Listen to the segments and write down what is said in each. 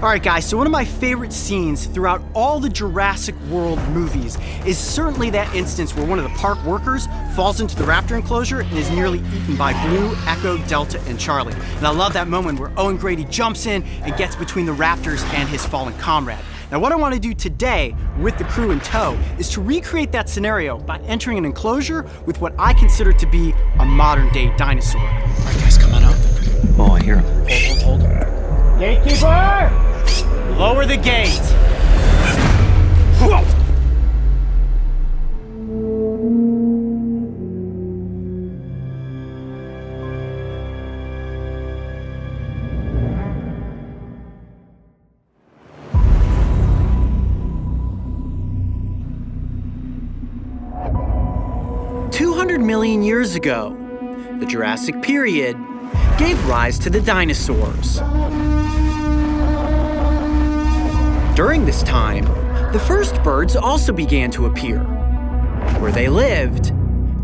All right, guys, so one of my favorite scenes throughout all the Jurassic World movies is certainly that instance where one of the park workers falls into the raptor enclosure and is nearly eaten by Blue, Echo, Delta, and Charlie. And I love that moment where Owen Grady jumps in and gets between the raptors and his fallen comrade. Now, what I want to do today with the crew in tow is to recreate that scenario by entering an enclosure with what I consider to be a modern-day dinosaur. All right, guys, come on up. Oh, I hear him. Hold. Gatekeeper! Lower the gate! Whoa! $200 million years ago, the Jurassic period gave rise to the dinosaurs. During this time, the first birds also began to appear, where they lived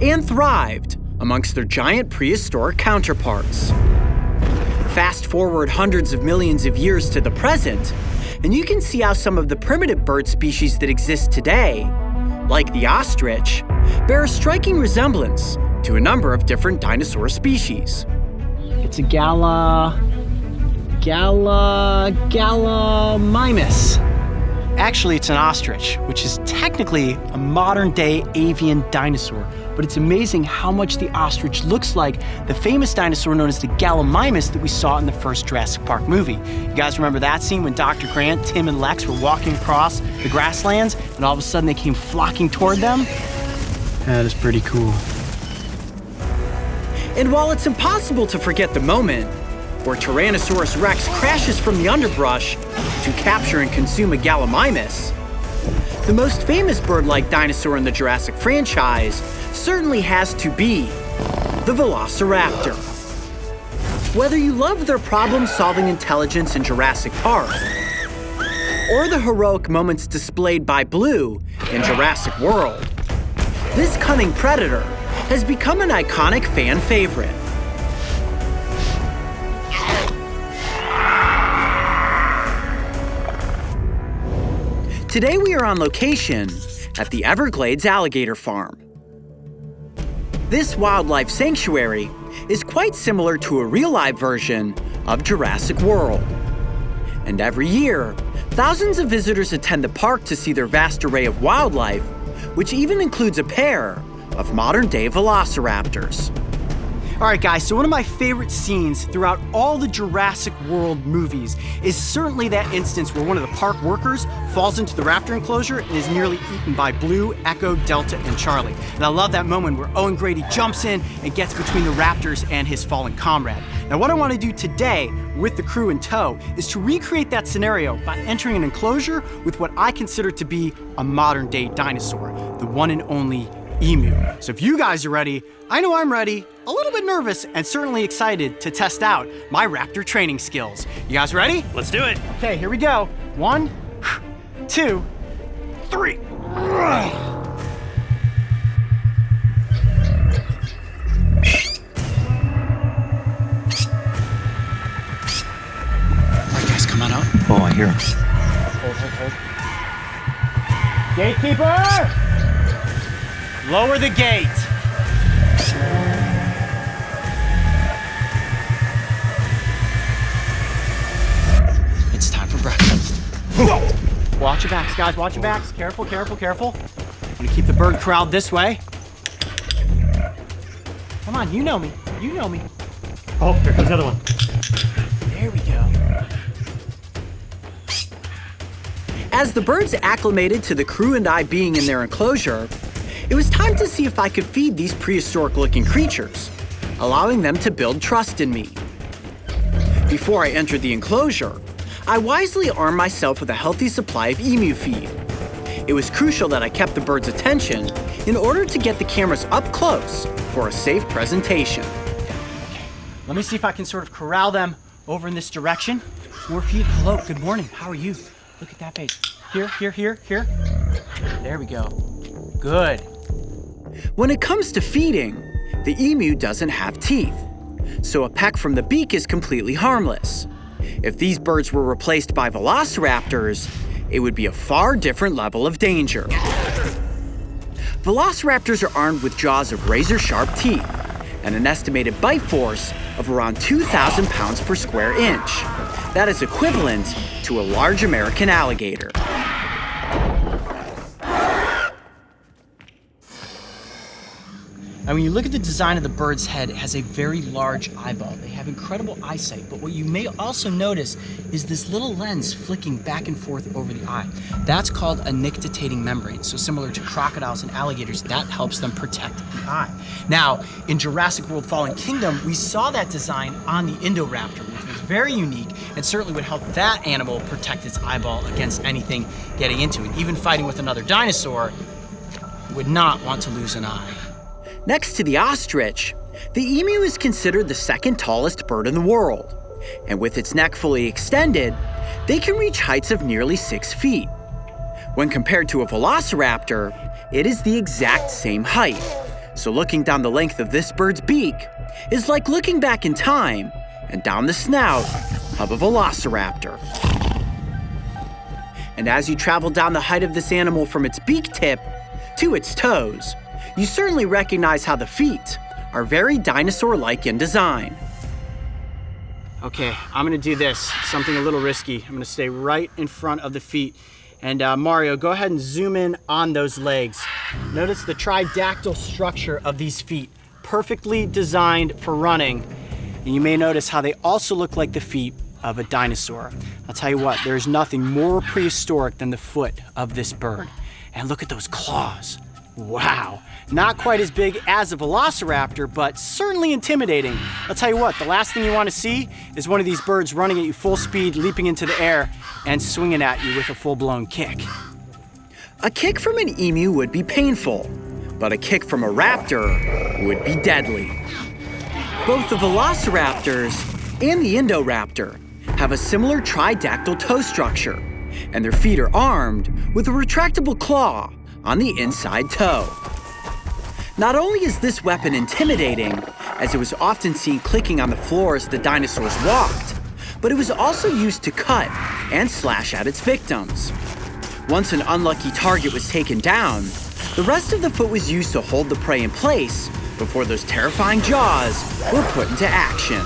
and thrived amongst their giant prehistoric counterparts. Fast forward hundreds of millions of years to the present, and you can see how some of the primitive bird species that exist today, like the ostrich, bear a striking resemblance to a number of different dinosaur species. It's a Gallimimus. Actually, it's an ostrich, which is technically a modern-day avian dinosaur. But it's amazing how much the ostrich looks like the famous dinosaur known as the Gallimimus that we saw in the first Jurassic Park movie. You guys remember that scene when Dr. Grant, Tim, and Lex were walking across the grasslands, and all of a sudden they came flocking toward them? That is pretty cool. And while it's impossible to forget the moment where Tyrannosaurus Rex crashes from the underbrush to capture and consume a Gallimimus, the most famous bird-like dinosaur in the Jurassic franchise certainly has to be the Velociraptor. Whether you love their problem-solving intelligence in Jurassic Park, or the heroic moments displayed by Blue in Jurassic World, this cunning predator has become an iconic fan favorite. Today we are on location at the Everglades Alligator Farm. This wildlife sanctuary is quite similar to a real-life version of Jurassic World. And every year, thousands of visitors attend the park to see their vast array of wildlife, which even includes a pair of modern-day velociraptors. All right, guys, so one of my favorite scenes throughout all the Jurassic World movies is certainly that instance where one of the park workers falls into the raptor enclosure and is nearly eaten by Blue, Echo, Delta, and Charlie. And I love that moment where Owen Grady jumps in and gets between the raptors and his fallen comrade. Now, what I want to do today with the crew in tow is to recreate that scenario by entering an enclosure with what I consider to be a modern-day dinosaur, the one and only emu. So if you guys are ready, I know I'm ready, a little bit nervous, and certainly excited to test out my raptor training skills. You guys ready? Let's do it. Okay, here we go. 1, 2, 3. All right, guys, come on out. Oh, I hear him. Hold. Gatekeeper! Lower the gate. It's time for breakfast. Watch your backs, guys, watch your backs. Careful. I'm gonna keep the bird corralled this way. Come on, you know me. Oh, here comes the other one. There we go. As the birds acclimated to the crew and I being in their enclosure, it was time to see if I could feed these prehistoric-looking creatures, allowing them to build trust in me. Before I entered the enclosure, I wisely armed myself with a healthy supply of emu feed. It was crucial that I kept the birds' attention in order to get the cameras up close for a safe presentation. Okay, let me see if I can sort of corral them over in this direction. More feed. Hello, good morning. How are you? Look at that face. Here. There we go. Good. When it comes to feeding, the emu doesn't have teeth, so a peck from the beak is completely harmless. If these birds were replaced by velociraptors, it would be a far different level of danger. Velociraptors are armed with jaws of razor-sharp teeth and an estimated bite force of around 2,000 pounds per square inch. That is equivalent to a large American alligator. And when you look at the design of the bird's head, it has a very large eyeball. They have incredible eyesight, but what you may also notice is this little lens flicking back and forth over the eye. That's called a nictitating membrane. So similar to crocodiles and alligators, that helps them protect the eye. Now, in Jurassic World Fallen Kingdom, we saw that design on the Indoraptor, which was very unique and certainly would help that animal protect its eyeball against anything getting into it. Even fighting with another dinosaur, would not want to lose an eye. Next to the ostrich, the emu is considered the second tallest bird in the world. And with its neck fully extended, they can reach heights of nearly 6 feet. When compared to a velociraptor, it is the exact same height. So looking down the length of this bird's beak is like looking back in time and down the snout of a velociraptor. And as you travel down the height of this animal from its beak tip to its toes, you certainly recognize how the feet are very dinosaur-like in design. Okay, I'm gonna do this, something a little risky. I'm gonna stay right in front of the feet. And Mario, go ahead and zoom in on those legs. Notice the tridactyl structure of these feet, perfectly designed for running. And you may notice how they also look like the feet of a dinosaur. I'll tell you what, there's nothing more prehistoric than the foot of this bird. And look at those claws. Wow, not quite as big as a velociraptor, but certainly intimidating. I'll tell you what, the last thing you want to see is one of these birds running at you full speed, leaping into the air, and swinging at you with a full-blown kick. A kick from an emu would be painful, but a kick from a raptor would be deadly. Both the velociraptors and the Indoraptor have a similar tridactyl toe structure, and their feet are armed with a retractable claw on the inside toe. Not only is this weapon intimidating, as it was often seen clicking on the floor as the dinosaurs walked, but it was also used to cut and slash at its victims. Once an unlucky target was taken down, the rest of the foot was used to hold the prey in place before those terrifying jaws were put into action.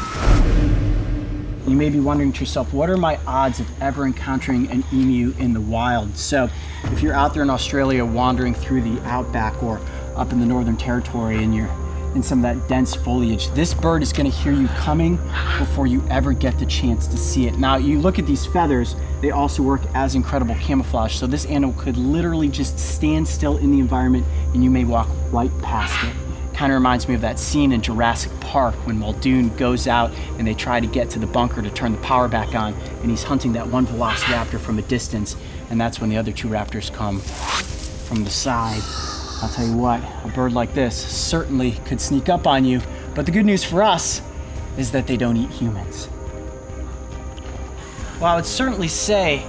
You may be wondering to yourself, what are my odds of ever encountering an emu in the wild? So if you're out there in Australia wandering through the outback or up in the Northern Territory and you're in some of that dense foliage, this bird is gonna hear you coming before you ever get the chance to see it. Now, you look at these feathers, they also work as incredible camouflage. So this animal could literally just stand still in the environment and you may walk right past it. Kind of reminds me of that scene in Jurassic Park when Muldoon goes out and they try to get to the bunker to turn the power back on, and he's hunting that one velociraptor from a distance, and that's when the other two raptors come from the side. I'll tell you what, a bird like this certainly could sneak up on you, but the good news for us is that they don't eat humans. Well, I would certainly say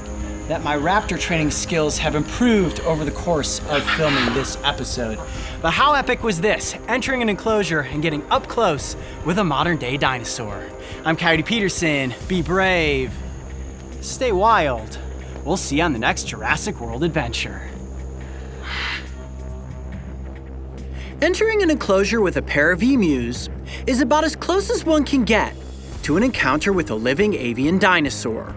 that my raptor training skills have improved over the course of filming this episode. But how epic was this, entering an enclosure and getting up close with a modern day dinosaur? I'm Coyote Peterson, be brave, stay wild. We'll see you on the next Jurassic World adventure. Entering an enclosure with a pair of emus is about as close as one can get to an encounter with a living avian dinosaur.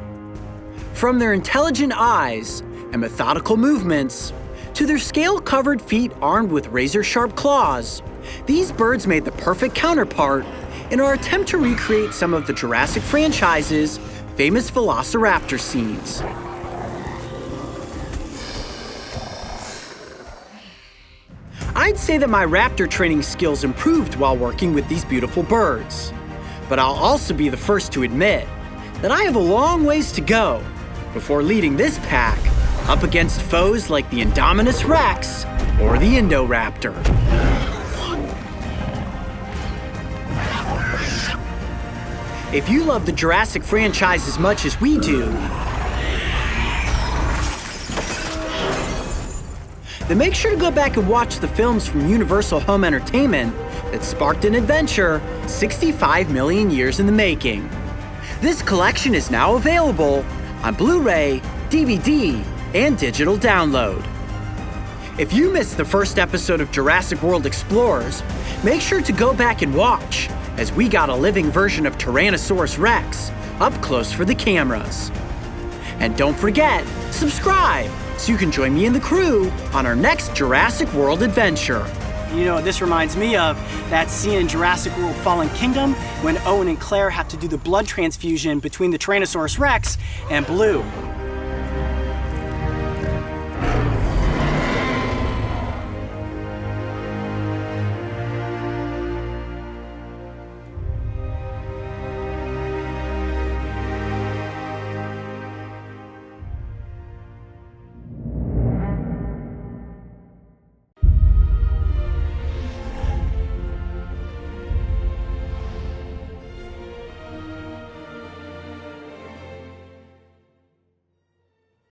From their intelligent eyes and methodical movements, to their scale-covered feet armed with razor-sharp claws, these birds made the perfect counterpart in our attempt to recreate some of the Jurassic franchise's famous Velociraptor scenes. I'd say that my raptor training skills improved while working with these beautiful birds. But I'll also be the first to admit that I have a long ways to go before leading this pack up against foes like the Indominus Rex or the Indoraptor. If you love the Jurassic franchise as much as we do, then make sure to go back and watch the films from Universal Home Entertainment that sparked an adventure 65 million years in the making. This collection is now available on Blu-ray, DVD, and digital download. If you missed the first episode of Jurassic World Explorers, make sure to go back and watch, as we got a living version of Tyrannosaurus Rex up close for the cameras. And don't forget, subscribe so you can join me and the crew on our next Jurassic World adventure. You know what this reminds me of? That scene in Jurassic World Fallen Kingdom when Owen and Claire have to do the blood transfusion between the Tyrannosaurus Rex and Blue.